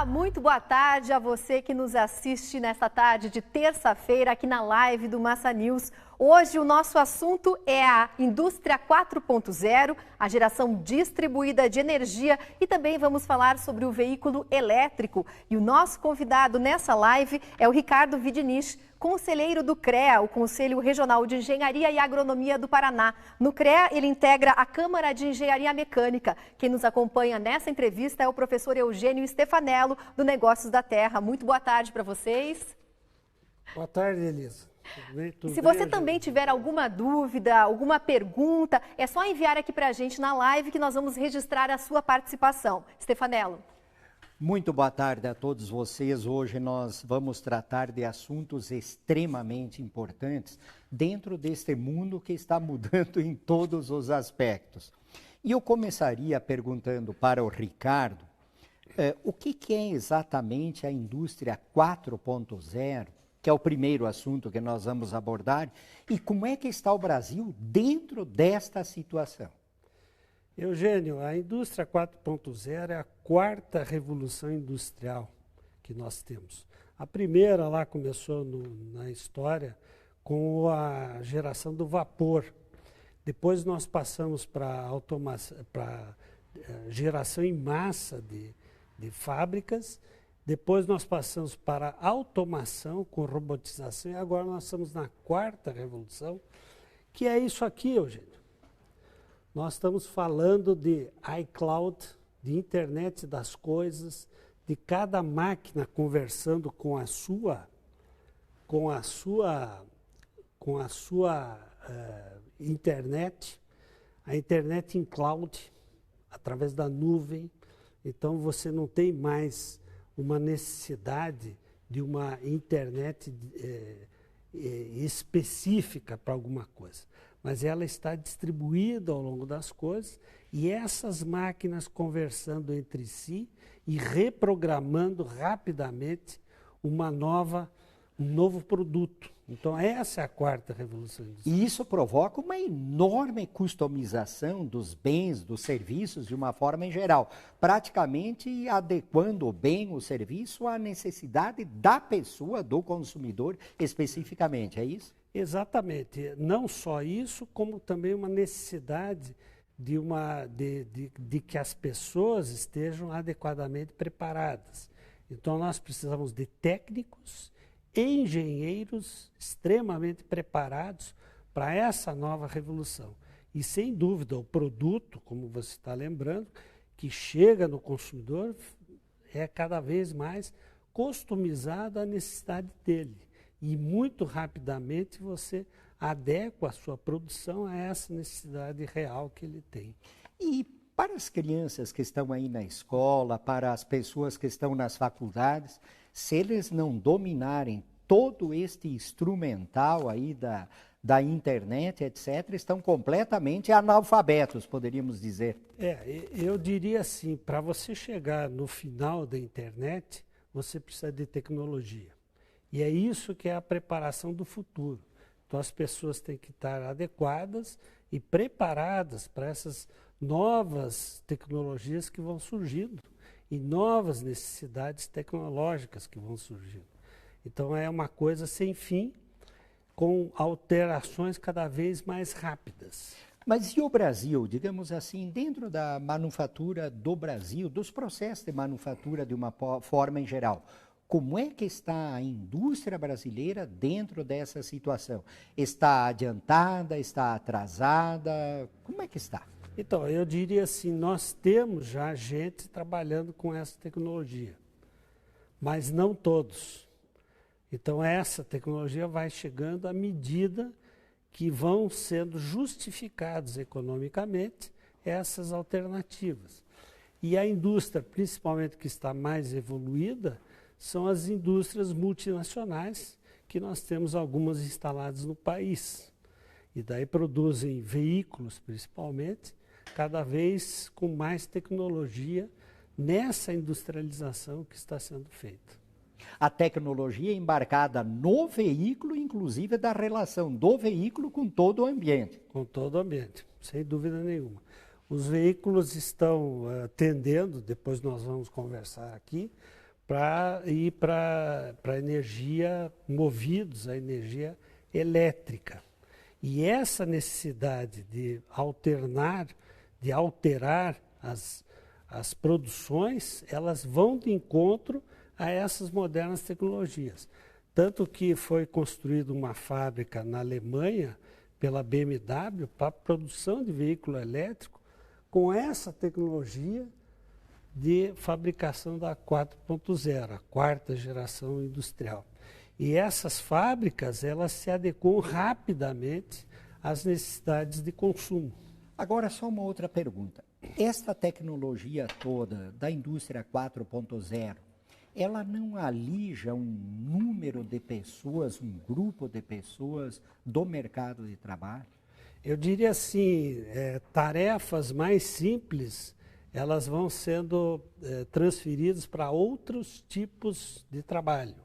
Olá, muito boa tarde a você que nos assiste nesta tarde de terça-feira aqui na live do Massa News. Hoje o nosso assunto é a indústria 4.0, a geração distribuída de energia e também vamos falar sobre o veículo elétrico. E o nosso convidado nessa live é o Ricardo Vidinich, conselheiro do CREA, o Conselho Regional de Engenharia e Agronomia do Paraná. No CREA, ele integra a Câmara de Engenharia Mecânica. Quem nos acompanha nessa entrevista é o professor Eugênio Stefanello, do Negócios da Terra. Muito boa tarde para vocês. Boa tarde, Elisa. Se você também tiver alguma dúvida, alguma pergunta, é só enviar aqui para a gente na live que nós vamos registrar a sua participação. Stefanello. Muito boa tarde a todos vocês. Hoje nós vamos tratar de assuntos extremamente importantes dentro deste mundo que está mudando em todos os aspectos. E eu começaria perguntando para o Ricardo, o que é exatamente a indústria 4.0, que é o primeiro assunto que nós vamos abordar, e como é que está o Brasil dentro desta situação? Eugênio, a indústria 4.0 é a quarta revolução industrial que nós temos. A primeira lá começou na história com a geração do vapor. Depois nós passamos para geração em massa de fábricas. Depois nós passamos para automação com robotização e agora nós estamos na quarta revolução, que é isso aqui, Eugênio. Nós estamos falando de iCloud, de internet das coisas, de cada máquina conversando com a sua internet, a internet em cloud, através da nuvem. Então você não tem mais uma necessidade de uma internet específica para alguma coisa, mas ela está distribuída ao longo das coisas e essas máquinas conversando entre si e reprogramando rapidamente um novo produto. Então essa é a quarta revolução industrial. E isso provoca uma enorme customização dos bens, dos serviços de uma forma em geral, praticamente adequando o bem, o serviço à necessidade da pessoa, do consumidor especificamente, é isso? Exatamente. Não só isso, como também uma necessidade de que as pessoas estejam adequadamente preparadas. Então nós precisamos de técnicos, engenheiros extremamente preparados para essa nova revolução. E sem dúvida o produto, como você está lembrando, que chega no consumidor é cada vez mais customizado à necessidade dele. E muito rapidamente você adequa a sua produção a essa necessidade real que ele tem. E para as crianças que estão aí na escola, para as pessoas que estão nas faculdades, se eles não dominarem todo este instrumental aí da internet, etc., estão completamente analfabetos, poderíamos dizer. Eu diria assim, para você chegar no final da internet, você precisa de tecnologia. E é isso que é a preparação do futuro. Então as pessoas têm que estar adequadas e preparadas para essas novas tecnologias que vão surgindo e novas necessidades tecnológicas que vão surgindo. Então é uma coisa sem fim, com alterações cada vez mais rápidas. Mas e o Brasil, digamos assim, dentro da manufatura do Brasil, dos processos de manufatura de uma forma em geral, como é que está a indústria brasileira dentro dessa situação? Está adiantada, está atrasada? Como é que está? Então, eu diria assim, nós temos já gente trabalhando com essa tecnologia, mas não todos. Então, essa tecnologia vai chegando à medida que vão sendo justificados economicamente essas alternativas. E a indústria, principalmente que está mais evoluída, são as indústrias multinacionais, que nós temos algumas instaladas no país. E daí produzem veículos, principalmente, cada vez com mais tecnologia nessa industrialização que está sendo feita. A tecnologia embarcada no veículo, inclusive da relação do veículo com todo o ambiente. Com todo o ambiente, sem dúvida nenhuma. Os veículos estão tendendo, depois nós vamos conversar aqui, para ir para energia, movidos a energia elétrica. E essa necessidade de alterar as produções, elas vão de encontro a essas modernas tecnologias. Tanto que foi construída uma fábrica na Alemanha pela BMW para a produção de veículo elétrico com essa tecnologia de fabricação da 4.0, a quarta geração industrial. E essas fábricas, elas se adequam rapidamente às necessidades de consumo. Agora, só uma outra pergunta. Esta tecnologia toda da indústria 4.0, ela não alija um número de pessoas, um grupo de pessoas do mercado de trabalho? Eu diria assim, tarefas mais simples, elas vão sendo transferidas para outros tipos de trabalho.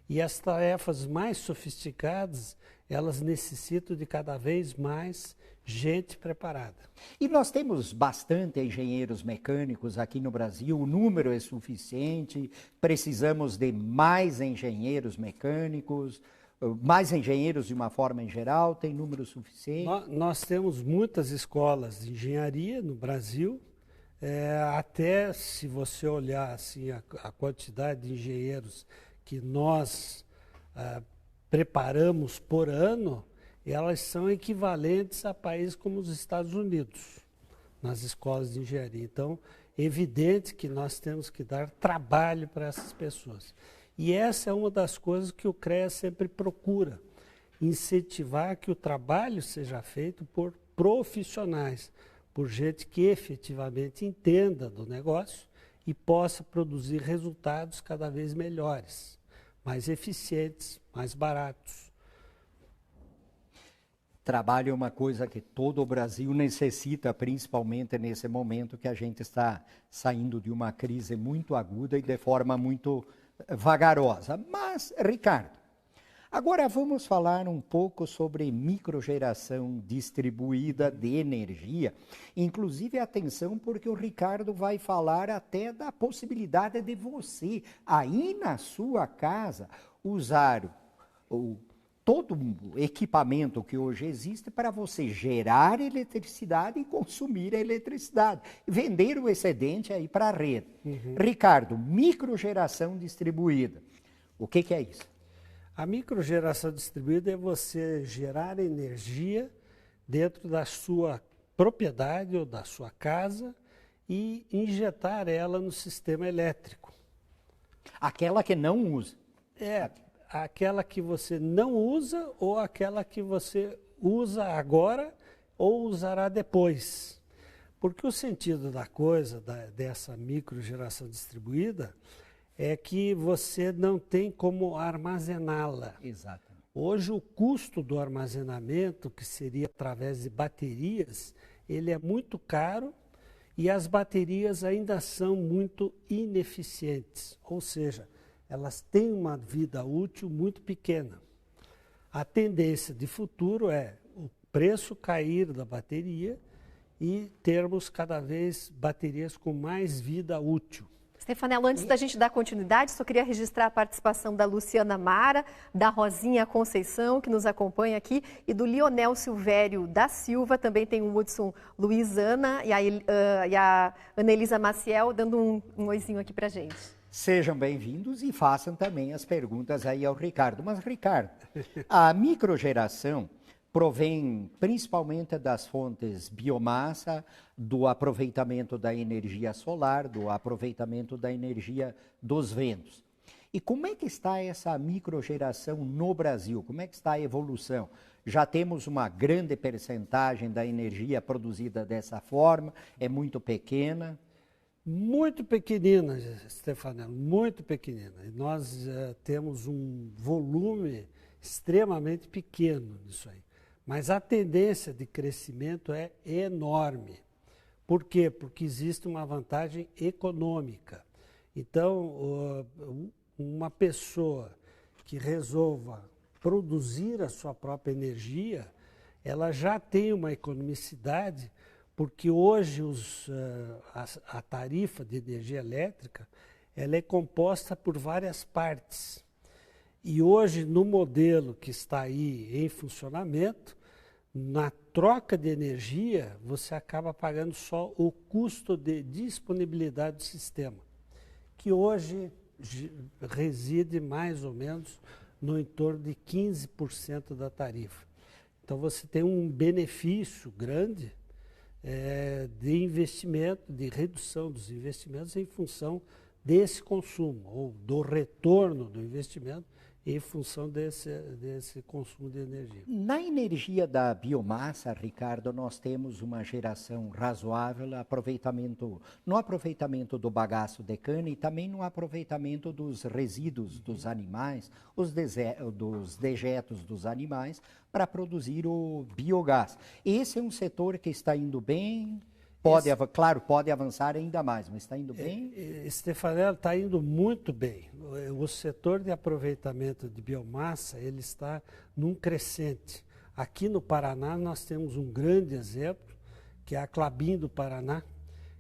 E as tarefas mais sofisticadas, elas necessitam de cada vez mais gente preparada. E nós temos bastante engenheiros mecânicos aqui no Brasil, o número é suficiente, precisamos de mais engenheiros mecânicos, mais engenheiros de uma forma em geral, tem número suficiente? Nós temos muitas escolas de engenharia no Brasil, até se você olhar assim, a quantidade de engenheiros que nós preparamos por ano, elas são equivalentes a países como os Estados Unidos, nas escolas de engenharia. Então, é evidente que nós temos que dar trabalho para essas pessoas. E essa é uma das coisas que o CREA sempre procura, incentivar que o trabalho seja feito por profissionais, por gente que efetivamente entenda do negócio e possa produzir resultados cada vez melhores, mais eficientes, mais baratos. Trabalho é uma coisa que todo o Brasil necessita, principalmente nesse momento que a gente está saindo de uma crise muito aguda e de forma muito vagarosa. Mas, Ricardo, agora vamos falar um pouco sobre microgeração distribuída de energia. Inclusive, atenção, porque o Ricardo vai falar até da possibilidade de você, aí na sua casa, usar todo o equipamento que hoje existe para você gerar eletricidade e consumir a eletricidade. Vender o excedente aí para a rede. Ricardo, microgeração distribuída. O que é isso? A microgeração distribuída é você gerar energia dentro da sua propriedade ou da sua casa e injetar ela no sistema elétrico. Aquela que não usa. Aquela que você não usa ou aquela que você usa agora ou usará depois. Porque o sentido da coisa, dessa microgeração distribuída, é que você não tem como armazená-la. Exatamente. Hoje o custo do armazenamento, que seria através de baterias, ele é muito caro e as baterias ainda são muito ineficientes, ou seja, elas têm uma vida útil muito pequena. A tendência de futuro é o preço cair da bateria e termos cada vez baterias com mais vida útil. Stefanello, antes da gente dar continuidade, só queria registrar a participação da Luciana Mara, da Rosinha Conceição, que nos acompanha aqui, e do Lionel Silvério da Silva, também tem o Hudson Luizana e a Anelisa Maciel, dando um oizinho aqui pra gente. Sejam bem-vindos e façam também as perguntas aí ao Ricardo. Mas, Ricardo, a microgeração provém principalmente das fontes biomassa, do aproveitamento da energia solar, do aproveitamento da energia dos ventos. E como é que está essa microgeração no Brasil? Como é que está a evolução? Já temos uma grande percentagem da energia produzida dessa forma, é muito pequena? Muito pequenina, Stefanello, muito pequenina. E nós temos um volume extremamente pequeno nisso aí. Mas a tendência de crescimento é enorme. Por quê? Porque existe uma vantagem econômica. Então, uma pessoa que resolva produzir a sua própria energia, ela já tem uma economicidade, porque hoje a tarifa de energia elétrica ela é composta por várias partes. E hoje, no modelo que está aí em funcionamento, na troca de energia, você acaba pagando só o custo de disponibilidade do sistema, que hoje reside mais ou menos no entorno de 15% da tarifa. Então você tem um benefício grande de investimento, de redução dos investimentos em função desse consumo, ou do retorno do investimento em função desse consumo de energia. Na energia da biomassa, Ricardo, nós temos uma geração razoável no aproveitamento do bagaço de cana e também no aproveitamento dos resíduos dos animais, dos dejetos dos animais, para produzir o biogás. Esse é um setor que está indo bem. Claro, pode avançar ainda mais, mas está indo bem? Stefanello, está indo muito bem. O setor de aproveitamento de biomassa, ele está num crescente. Aqui no Paraná, nós temos um grande exemplo, que é a Klabin do Paraná,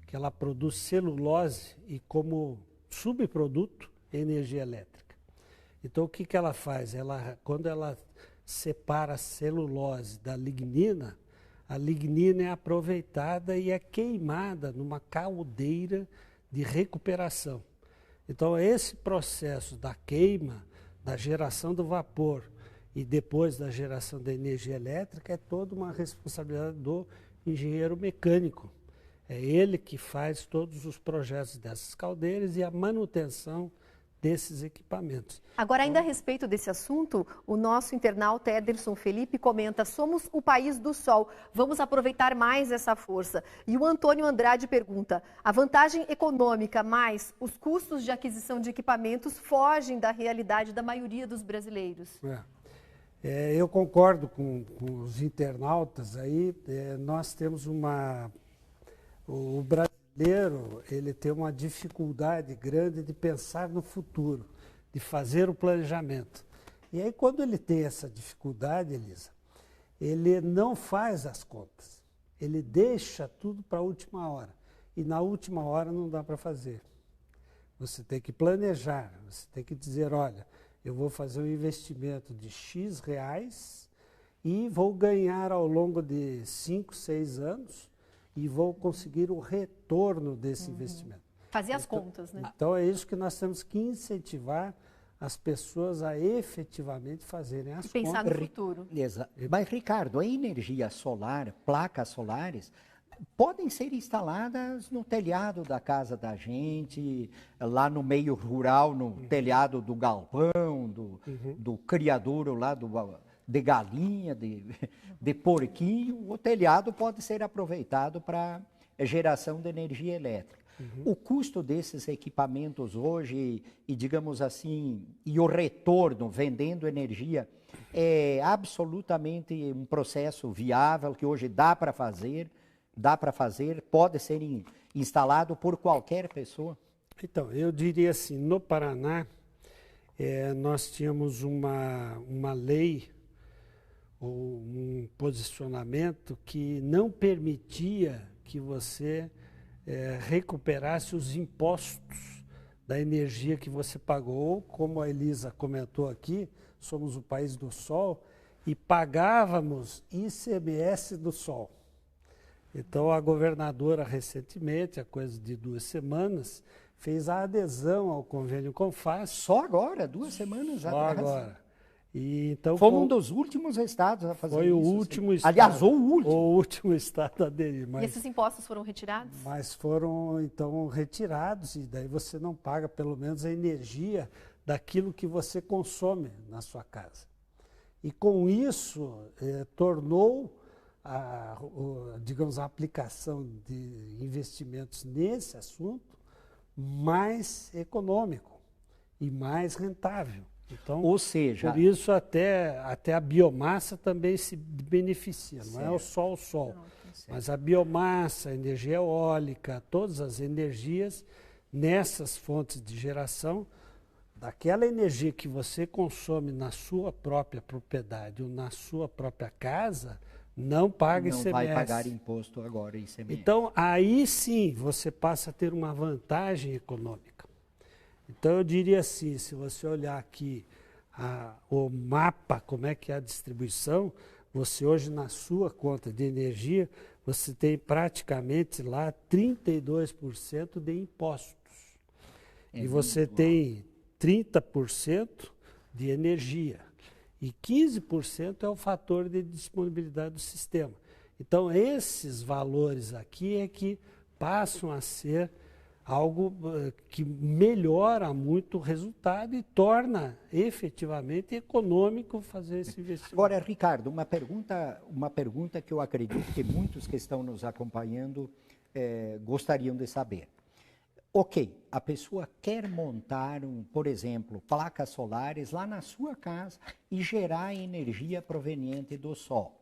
que ela produz celulose e como subproduto, energia elétrica. Então, o que ela faz? Quando ela separa a celulose da lignina, a lignina é aproveitada e é queimada numa caldeira de recuperação. Então, esse processo da queima, da geração do vapor e depois da geração da energia elétrica é toda uma responsabilidade do engenheiro mecânico. É ele que faz todos os projetos dessas caldeiras e a manutenção desses equipamentos. Agora, ainda a respeito desse assunto, o nosso internauta Ederson Felipe comenta: somos o país do sol, vamos aproveitar mais essa força. E o Antônio Andrade pergunta: a vantagem econômica mais os custos de aquisição de equipamentos fogem da realidade da maioria dos brasileiros? Eu concordo com os internautas aí. Nós temos o brasileiro, ele tem uma dificuldade grande de pensar no futuro, de fazer o planejamento. E aí, quando ele tem essa dificuldade, Elisa, ele não faz as contas. Ele deixa tudo para a última hora. E na última hora não dá para fazer. Você tem que planejar, você tem que dizer, olha, eu vou fazer um investimento de X reais e vou ganhar ao longo de 5, 6 anos e vou conseguir o retorno desse investimento. Fazer as contas, né? Então é isso que nós temos que incentivar as pessoas a efetivamente fazerem as contas. E pensar no futuro. Mas, Ricardo, a energia solar, placas solares, podem ser instaladas no telhado da casa da gente, lá no meio rural, no telhado do galpão, do criadouro lá de galinha, de porquinho. O telhado pode ser aproveitado para geração de energia elétrica. O custo desses equipamentos hoje, e digamos assim, e o retorno vendendo energia, é absolutamente um processo viável que hoje dá para fazer, pode ser instalado por qualquer pessoa? Então, eu diria assim, no Paraná, nós tínhamos uma lei, ou um posicionamento que não permitia que você recuperasse os impostos da energia que você pagou. Como a Elisa comentou aqui, somos o país do sol e pagávamos ICMS do sol. Então, a governadora recentemente, há coisa de 2 semanas, fez a adesão ao convênio Confas. Só agora, 2 semanas atrás? Só agora. E, então, foi um dos últimos estados a fazer isso. Foi o último estado. Aliás, o último. O último estado a aderir. E esses impostos foram retirados? Mas foram, então, retirados, e daí você não paga, pelo menos, a energia daquilo que você consome na sua casa. E com isso, tornou digamos, a aplicação de investimentos nesse assunto mais econômico e mais rentável. Então, ou seja, por isso até a biomassa também se beneficia, não é só o sol, mas a biomassa, a energia eólica, todas as energias nessas fontes de geração, daquela energia que você consome na sua própria propriedade ou na sua própria casa, não paga ICMS. Não vai pagar imposto agora, ICMS. Então, aí sim, você passa a ter uma vantagem econômica. Então, eu diria assim, se você olhar aqui o mapa, como é que é a distribuição, você hoje na sua conta de energia, você tem praticamente lá 32% de impostos. E você tem 30% de energia. E 15% é o fator de disponibilidade do sistema. Então, esses valores aqui é que passam a ser algo que melhora muito o resultado e torna efetivamente econômico fazer esse investimento. Agora, Ricardo, uma pergunta que eu acredito que muitos que estão nos acompanhando gostariam de saber. Ok, a pessoa quer montar, por exemplo, placas solares lá na sua casa e gerar energia proveniente do sol.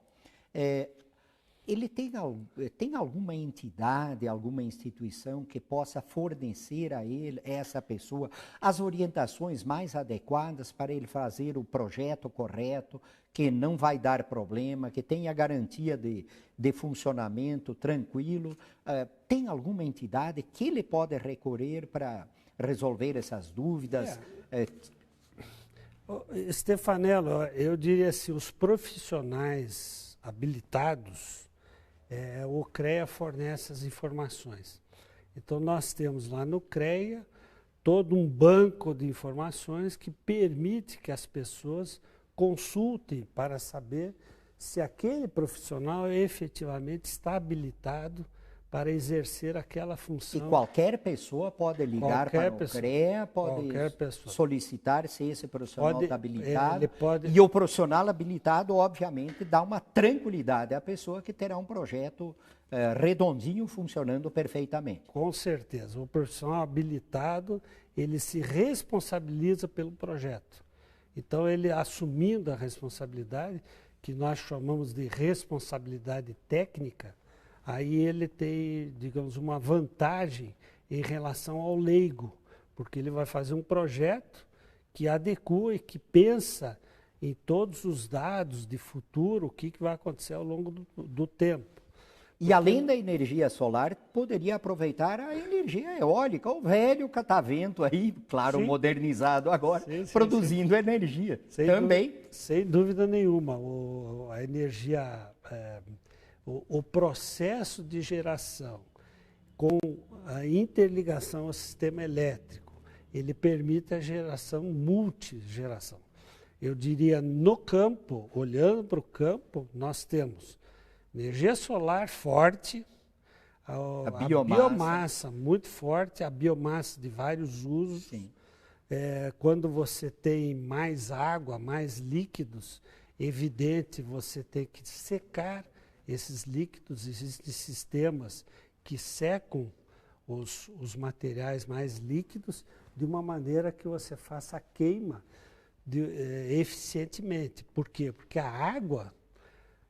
Ele tem alguma entidade, alguma instituição que possa fornecer a essa pessoa, as orientações mais adequadas para ele fazer o projeto correto, que não vai dar problema, que tenha garantia de funcionamento tranquilo? Tem alguma entidade que ele pode recorrer para resolver essas dúvidas? Stefanello, eu diria assim, os profissionais habilitados, o CREA fornece as informações. Então, nós temos lá no CREA todo um banco de informações que permite que as pessoas consultem para saber se aquele profissional efetivamente está para exercer aquela função. E qualquer pessoa pode ligar para o CREA, pode solicitar se esse profissional está habilitado. E o profissional habilitado, obviamente, dá uma tranquilidade à pessoa que terá um projeto redondinho, funcionando perfeitamente. Com certeza. O profissional habilitado, ele se responsabiliza pelo projeto. Então, ele assumindo a responsabilidade, que nós chamamos de responsabilidade técnica, aí ele tem, digamos, uma vantagem em relação ao leigo, porque ele vai fazer um projeto que adequa e que pensa em todos os dados de futuro, o que vai acontecer ao longo do tempo. E além da energia solar, poderia aproveitar a energia eólica, o velho catavento aí, claro, sim, modernizado agora, sim, produzindo energia também. Sem dúvida nenhuma, a energia... O processo de geração com a interligação ao sistema elétrico, ele permite a geração multigeração. Eu diria, no campo, olhando para o campo, nós temos energia solar forte, a biomassa muito forte, a biomassa de vários usos. Sim. Quando você tem mais água, mais líquidos, evidente, você tem que secar esses líquidos. Existem sistemas que secam os materiais mais líquidos de uma maneira que você faça a queima eficientemente. Por quê? Porque a água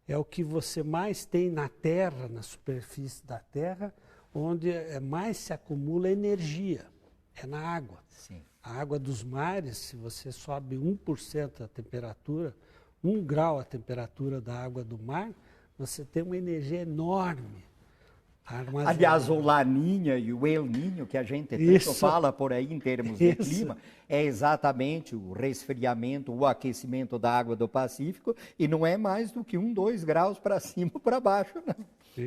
é o que você mais tem na terra, na superfície da terra, onde mais se acumula energia, é na água. Sim. A água dos mares, se você sobe 1% a temperatura, 1 grau a temperatura da água do mar, você tem uma energia enorme. Aliás, o Laninha e o El Niño, que a gente tanto fala por aí em termos de clima, é exatamente o resfriamento, o aquecimento da água do Pacífico, e não é mais do que 1, 2 graus para cima ou para baixo, não.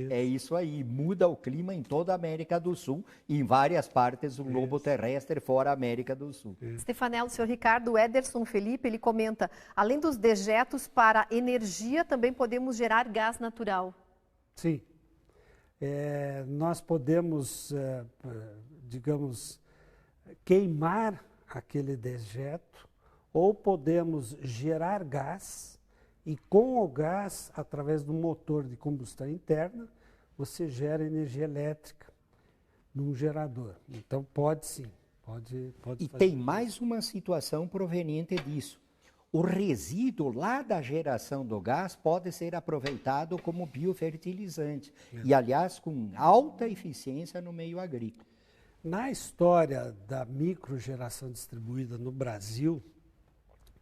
É isso aí, muda o clima em toda a América do Sul e em várias partes do globo terrestre, fora a América do Sul. Stefanello, o senhor Ricardo, o Ederson Felipe, ele comenta, além dos dejetos para energia, também podemos gerar gás natural. Sim. Nós podemos, digamos, queimar aquele dejeto ou podemos gerar gás e com o gás, através do motor de combustão interna, você gera energia elétrica num gerador. Então pode sim, pode e fazer. Tem mais uma situação proveniente disso. O resíduo lá da geração do gás pode ser aproveitado como biofertilizante e, aliás, com alta eficiência no meio agrícola. Na história da microgeração distribuída no Brasil,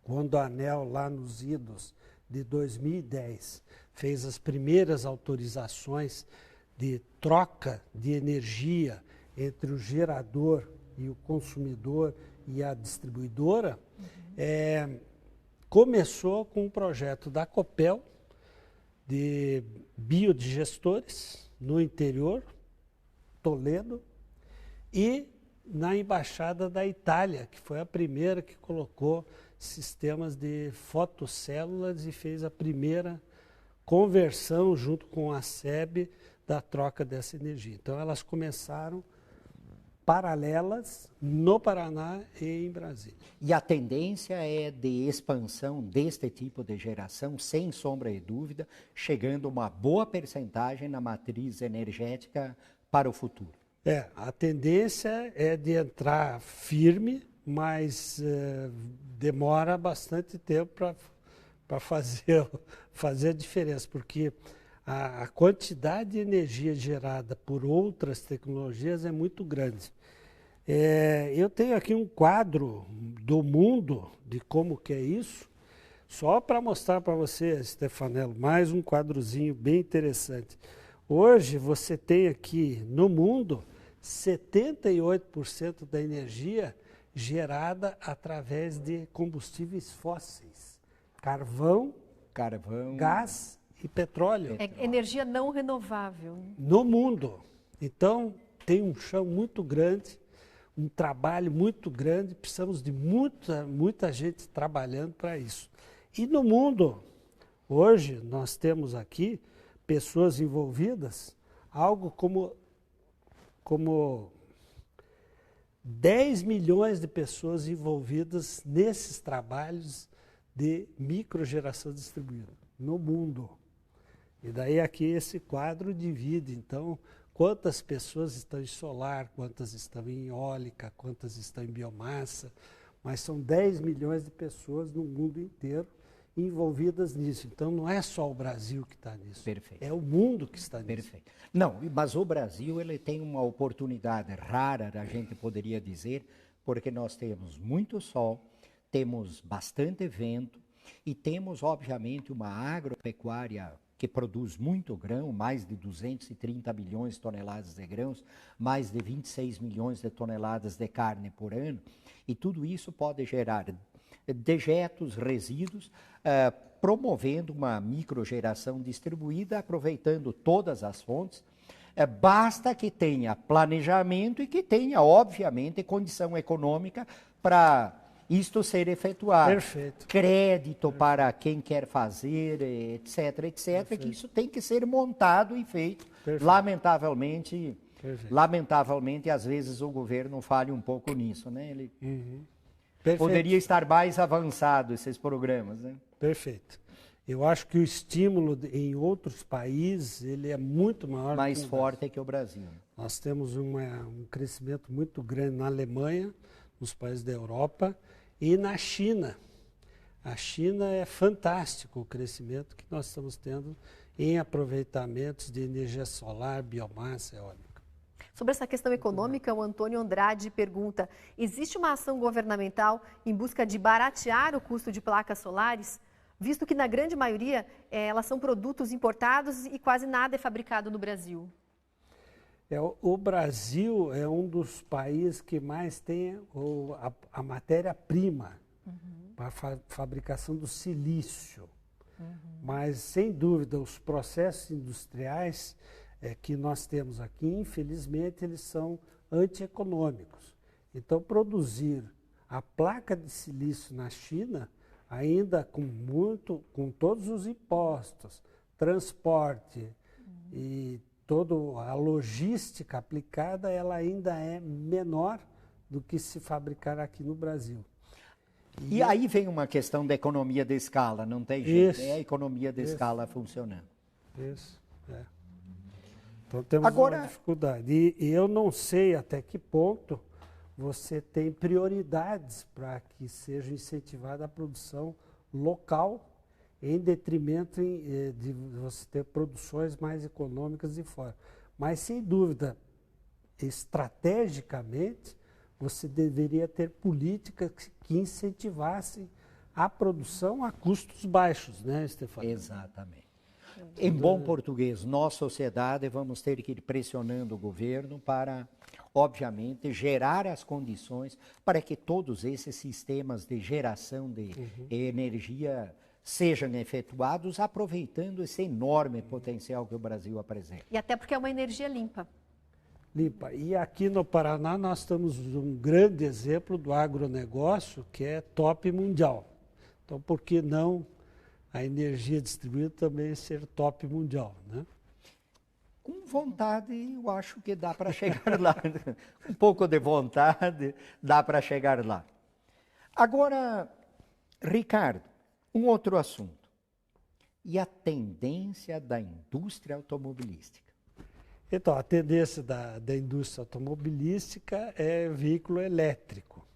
quando a ANEEL, lá nos idos de 2010, fez as primeiras autorizações de troca de energia entre o gerador e o consumidor e a distribuidora, começou com um projeto da Copel de biodigestores no interior, Toledo, e na Embaixada da Itália, que foi a primeira que colocou sistemas de fotocélulas e fez a primeira conversão junto com a SEB da troca dessa energia. Então elas começaram paralelas no Paraná e em Brasília. E a tendência é de expansão deste tipo de geração, sem sombra de dúvida, chegando uma boa percentagem na matriz energética para o futuro. A tendência é de entrar firme, mas demora bastante tempo para fazer a diferença, porque a quantidade de energia gerada por outras tecnologias é muito grande. Eu tenho aqui um quadro do mundo, de como que é isso, só para mostrar para você, Stefanello, mais um quadrozinho bem interessante. Hoje você tem aqui no mundo 78% da energia gerada através de combustíveis fósseis, carvão, gás e petróleo. É energia não renovável. No mundo. Então, tem um chão muito grande, um trabalho muito grande, precisamos de muita gente trabalhando para isso. E no mundo, hoje, nós temos aqui pessoas envolvidas, algo como 10 milhões de pessoas envolvidas nesses trabalhos de microgeração distribuída no mundo. E daí aqui esse quadro divide, então, quantas pessoas estão em solar, quantas estão em eólica, quantas estão em biomassa, mas são 10 milhões de pessoas no mundo inteiro envolvidas nisso. Então, não é só o Brasil que está nisso. Perfeito. É o mundo que está nisso. Perfeito. Não, mas o Brasil ele tem uma oportunidade rara, a gente poderia dizer, porque nós temos muito sol, temos bastante vento e temos, obviamente, uma agropecuária que produz muito grão, mais de 230 milhões de toneladas de grãos, mais de 26 milhões de toneladas de carne por ano, e tudo isso pode gerar dejetos, resíduos, promovendo uma microgeração distribuída, aproveitando todas as fontes. Basta que tenha planejamento e que tenha, obviamente, condição econômica para isto ser efetuado. Perfeito. Crédito para quem quer fazer, etc, etc, Perfeito. que isso tem que ser montado e feito. Perfeito. Lamentavelmente, às vezes o governo falha um pouco nisso, né? Ele Perfeito. poderia estar mais avançado esses programas, né? Perfeito. Eu acho que o estímulo em outros países ele é muito maior. Mais forte que o Brasil. Nós temos um crescimento muito grande na Alemanha, nos países da Europa e na China. A China é fantástico o crescimento que nós estamos tendo em aproveitamentos de energia solar, biomassa, eólica. Sobre essa questão econômica, o Antônio Andrade pergunta: existe uma ação governamental em busca de baratear o custo de placas solares, visto que na grande maioria elas são produtos importados e quase nada é fabricado no Brasil? O Brasil é um dos países que mais tem a matéria-prima para a fabricação do silício. Mas, sem dúvida, os processos industriais que nós temos aqui, infelizmente, eles são antieconômicos. Então, produzir a placa de silício na China, ainda com todos os impostos, transporte e toda a logística aplicada, ela ainda é menor do que se fabricar aqui no Brasil. E aí vem uma questão da economia de escala, não tem jeito, Isso. é a economia de escala funcionando. Isso, Então temos uma dificuldade. E eu não sei até que ponto você tem prioridades para que seja incentivada a produção local, em detrimento de você ter produções mais econômicas de fora. Mas, sem dúvida, estrategicamente, você deveria ter políticas que incentivassem a produção a custos baixos, né, Stefano? Exatamente. Em bom português, nós, sociedade, vamos ter que ir pressionando o governo para obviamente, gerar as condições para que todos esses sistemas de geração de energia sejam efetuados, aproveitando esse enorme potencial que o Brasil apresenta. E até porque é uma energia limpa. Limpa. E aqui no Paraná nós temos um grande exemplo do agronegócio que é top mundial. Então, por que não a energia distribuída também ser top mundial, né? Com vontade, eu acho que dá para chegar lá. Um pouco de vontade, dá para chegar lá. Agora, Ricardo, um outro assunto. E a tendência da indústria automobilística? Então, a tendência da indústria automobilística é veículo elétrico.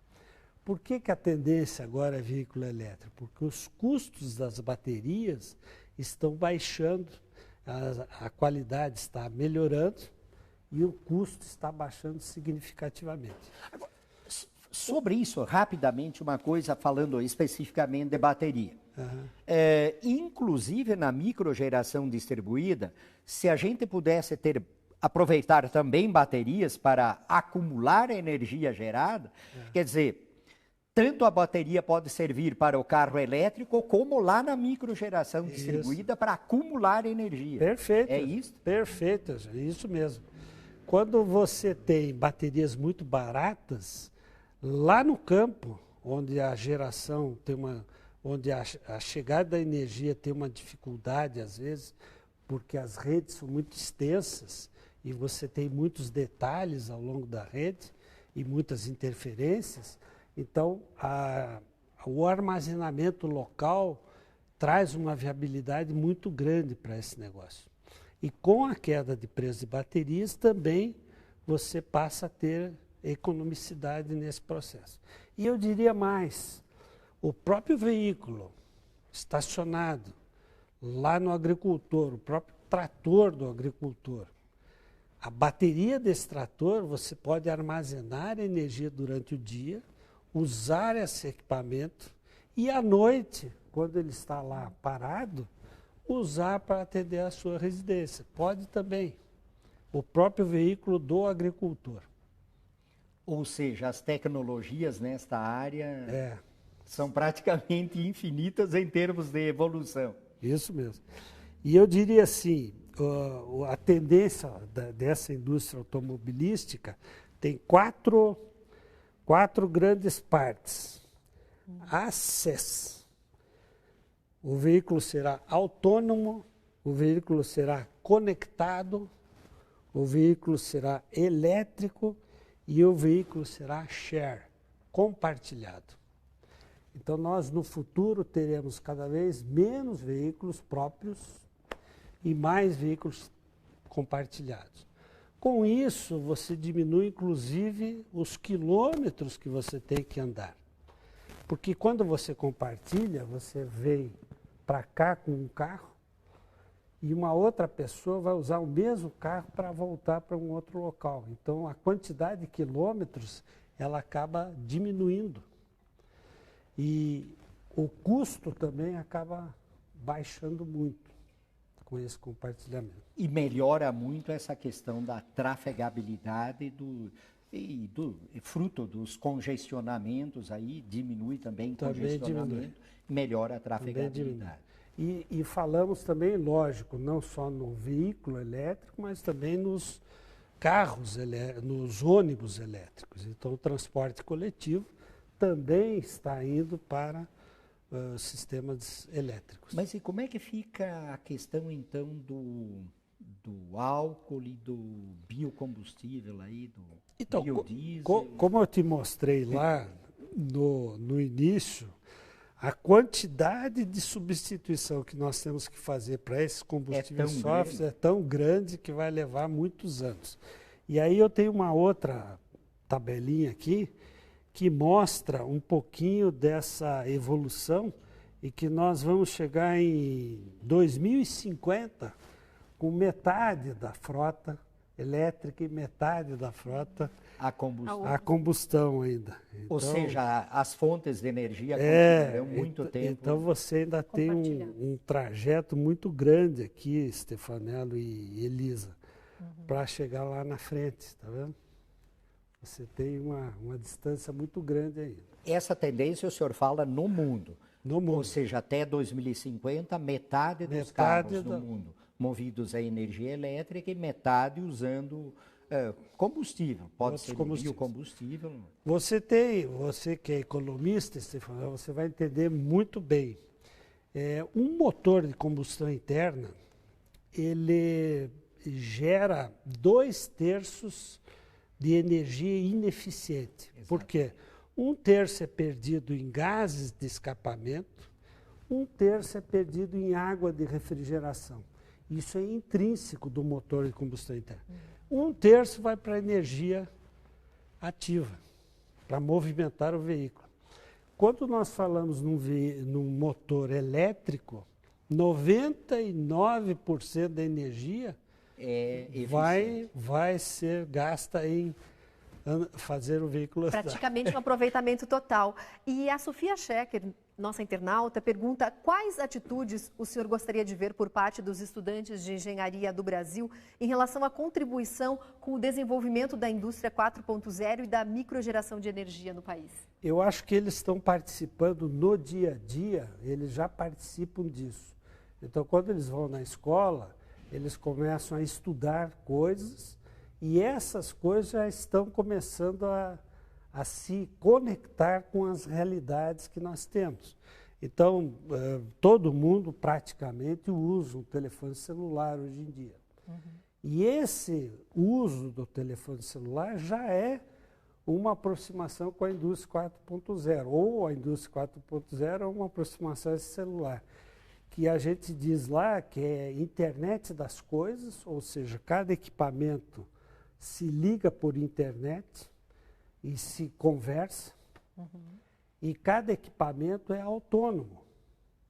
Por que a tendência agora é veículo elétrico? Porque os custos das baterias estão baixando, a qualidade está melhorando e o custo está baixando significativamente. Agora, sobre isso, rapidamente, uma coisa falando especificamente de bateria. Inclusive na microgeração distribuída, se a gente pudesse aproveitar também baterias para acumular a energia gerada, quer dizer, tanto a bateria pode servir para o carro elétrico, como lá na microgeração distribuída para acumular energia. Perfeito. É isso? Perfeito, é isso mesmo. Quando você tem baterias muito baratas, lá no campo, onde a geração tem onde a chegada da energia tem uma dificuldade às vezes, porque as redes são muito extensas e você tem muitos detalhes ao longo da rede e muitas interferências. Então, o armazenamento local traz uma viabilidade muito grande para esse negócio. E com a queda de preço de baterias, também você passa a ter economicidade nesse processo. E eu diria mais, o próprio veículo estacionado lá no agricultor, o próprio trator do agricultor, a bateria desse trator, você pode armazenar energia durante o dia, usar esse equipamento e à noite, quando ele está lá parado, usar para atender a sua residência. Pode também. O próprio veículo do agricultor. Ou seja, as tecnologias nesta área são praticamente infinitas em termos de evolução. Isso mesmo. E eu diria assim, a tendência dessa indústria automobilística tem quatro grandes partes. ACES. O veículo será autônomo, o veículo será conectado, o veículo será elétrico e o veículo será share, compartilhado. Então nós no futuro teremos cada vez menos veículos próprios e mais veículos compartilhados. Com isso, você diminui, inclusive, os quilômetros que você tem que andar. Porque quando você compartilha, você vem para cá com um carro e uma outra pessoa vai usar o mesmo carro para voltar para um outro local. Então, a quantidade de quilômetros, ela acaba diminuindo. E o custo também acaba baixando muito com esse compartilhamento. E melhora muito essa questão da trafegabilidade fruto dos congestionamentos aí, diminui também o congestionamento, melhora a trafegabilidade. E falamos também, lógico, não só no veículo elétrico, mas também nos carros, nos ônibus elétricos. Então o transporte coletivo também está indo para sistemas elétricos. Mas e como é que fica a questão, então, do álcool e do biocombustível aí, do biodiesel? Como eu te mostrei lá no início, a quantidade de substituição que nós temos que fazer para esses combustíveis sólidos é tão grande que vai levar muitos anos. E aí eu tenho uma outra tabelinha aqui, que mostra um pouquinho dessa evolução e que nós vamos chegar em 2050 com metade da frota elétrica e metade da frota a combustão ainda. Então, ou seja, as fontes de energia continuarão muito tempo. Então você ainda tem um trajeto muito grande aqui, Stefanello e Elisa, para chegar lá na frente, tá vendo? Você tem uma distância muito grande ainda. Essa tendência o senhor fala no mundo. No mundo. Ou seja, até 2050, metade dos carros no mundo movidos a energia elétrica e metade usando combustível. Pode ser biocombustível. Você que é economista, Stefano, você vai entender muito bem. Um motor de combustão interna, ele gera 2/3 de energia ineficiente. Exato. Por quê? 1/3 é perdido em gases de escapamento, 1/3 é perdido em água de refrigeração. Isso é intrínseco do motor de combustão interna. 1/3 vai para a energia ativa, para movimentar o veículo. Quando nós falamos num motor elétrico, 99% da energia vai ser gasta em fazer o veículo andar. Praticamente um aproveitamento total. E a Sofia Schecker, nossa internauta, pergunta quais atitudes o senhor gostaria de ver por parte dos estudantes de engenharia do Brasil em relação à contribuição com o desenvolvimento da indústria 4.0 e da microgeração de energia no país? Eu acho que eles estão participando no dia a dia, eles já participam disso. Então, quando eles vão na escola, eles começam a estudar coisas e essas coisas já estão começando a se conectar com as realidades que nós temos. Então, todo mundo praticamente usa um telefone celular hoje em dia. E esse uso do telefone celular já é uma aproximação com a indústria 4.0, ou a indústria 4.0 é uma aproximação a esse celular, que a gente diz lá que é internet das coisas, ou seja, cada equipamento se liga por internet e se conversa, e cada equipamento é autônomo.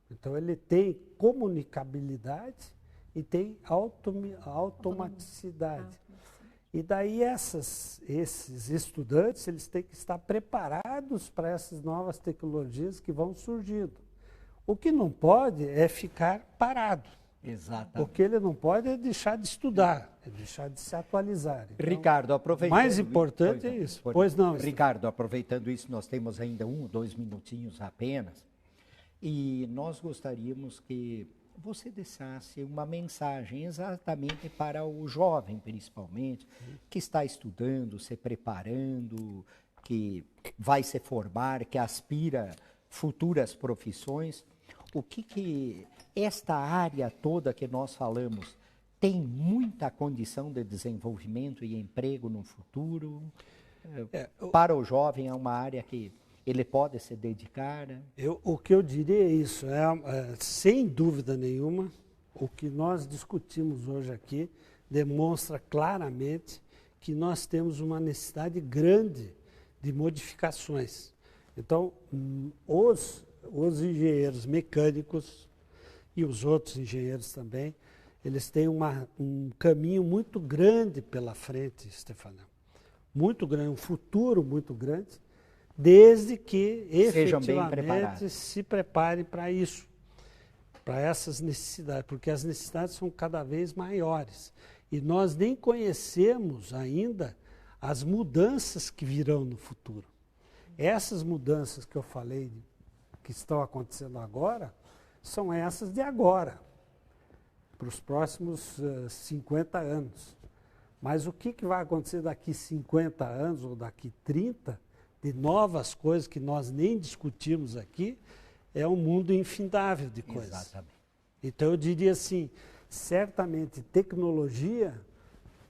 Então, ele tem comunicabilidade e tem automaticidade. E daí esses estudantes, eles têm que estar preparados para essas novas tecnologias que vão surgindo. O que não pode é ficar parado. Exatamente. Porque ele não pode deixar de estudar, deixar de se atualizar. Então, Ricardo, aproveitando... mais importante é isso. Pois não. Ricardo, aproveitando isso, nós temos ainda 1 ou 2 minutinhos apenas. E nós gostaríamos que você deixasse uma mensagem exatamente para o jovem, principalmente, que está estudando, se preparando, que vai se formar, que aspira futuras profissões. O que esta área toda que nós falamos tem muita condição de desenvolvimento e emprego no futuro? Para o jovem é uma área que ele pode se dedicar? O que eu diria é isso, sem dúvida nenhuma, o que nós discutimos hoje aqui demonstra claramente que nós temos uma necessidade grande de modificações. Então, os engenheiros mecânicos e os outros engenheiros também, eles têm um caminho muito grande pela frente, Stefano. Muito grande, um futuro muito grande, desde que efetivamente se preparem para isso, para essas necessidades, porque as necessidades são cada vez maiores. E nós nem conhecemos ainda as mudanças que virão no futuro. Essas mudanças que eu falei, que estão acontecendo agora, são essas de agora, para os próximos 50 anos. Mas o que vai acontecer daqui 50 anos ou daqui 30, de novas coisas que nós nem discutimos aqui, é um mundo infindável de coisas. Exatamente. Então eu diria assim, certamente tecnologia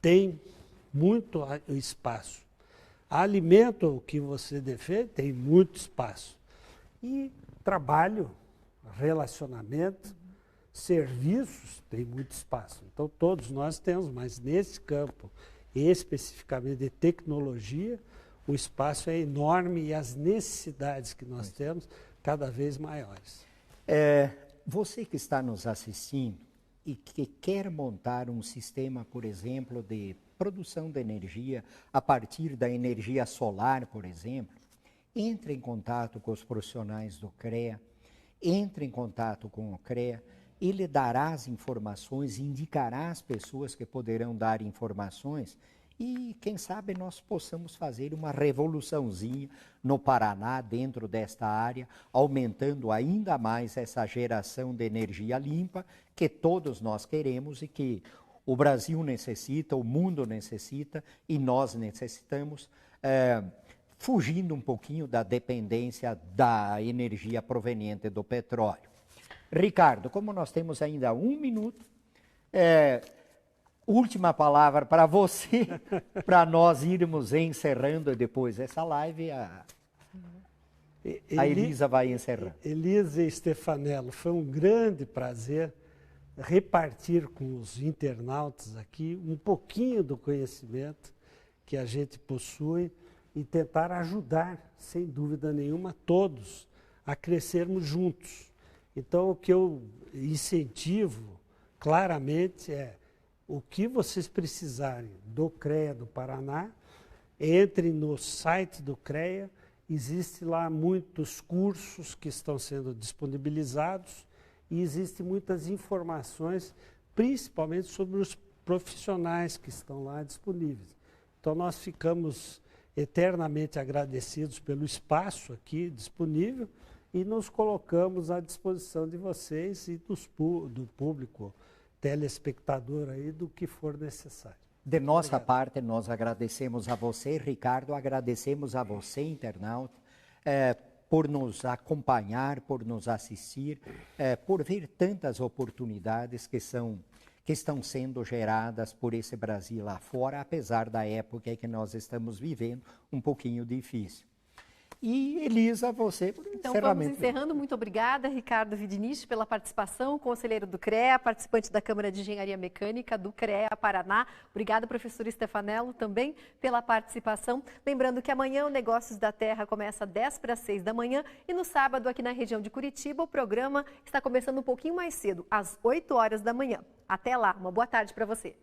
tem muito espaço. Alimento, o que você defende, tem muito espaço. E trabalho, relacionamento, serviços, tem muito espaço. Então todos nós temos, mas nesse campo, especificamente de tecnologia, o espaço é enorme e as necessidades que nós temos cada vez maiores. Você que está nos assistindo e que quer montar um sistema, por exemplo, de produção de energia a partir da energia solar, por exemplo, entre em contato com os profissionais do CREA, entre em contato com o CREA, ele dará as informações, indicará as pessoas que poderão dar informações e, quem sabe, nós possamos fazer uma revoluçãozinha no Paraná, dentro desta área, aumentando ainda mais essa geração de energia limpa que todos nós queremos e que o Brasil necessita, o mundo necessita e nós necessitamos, fugindo um pouquinho da dependência da energia proveniente do petróleo. Ricardo, como nós temos ainda 1 minuto, última palavra para você, para nós irmos encerrando depois essa live. A Elisa vai encerrar. Elisa e Stefanello, foi um grande prazer repartir com os internautas aqui um pouquinho do conhecimento que a gente possui e tentar ajudar, sem dúvida nenhuma, todos a crescermos juntos. Então, o que eu incentivo claramente é o que vocês precisarem do CREA do Paraná, entrem no site do CREA, existem lá muitos cursos que estão sendo disponibilizados e existem muitas informações, principalmente sobre os profissionais que estão lá disponíveis. Então, nós ficamos eternamente agradecidos pelo espaço aqui disponível e nos colocamos à disposição de vocês e do público telespectador aí, do que for necessário. De nossa parte, nós agradecemos a você, Ricardo, agradecemos a você, internauta, por nos acompanhar, por nos assistir, por ver tantas oportunidades que estão sendo geradas por esse Brasil lá fora, apesar da época que nós estamos vivendo, um pouquinho difícil. E, Elisa, você, por Então, vamos encerrando. Muito obrigada, Ricardo Vidinich, pela participação, conselheiro do CREA, participante da Câmara de Engenharia Mecânica do CREA Paraná. Obrigada, professor Stefanello, também pela participação. Lembrando que amanhã o Negócios da Terra começa às 5:50 da manhã e no sábado, aqui na região de Curitiba, o programa está começando um pouquinho mais cedo, às 8 horas da manhã. Até lá, uma boa tarde para você.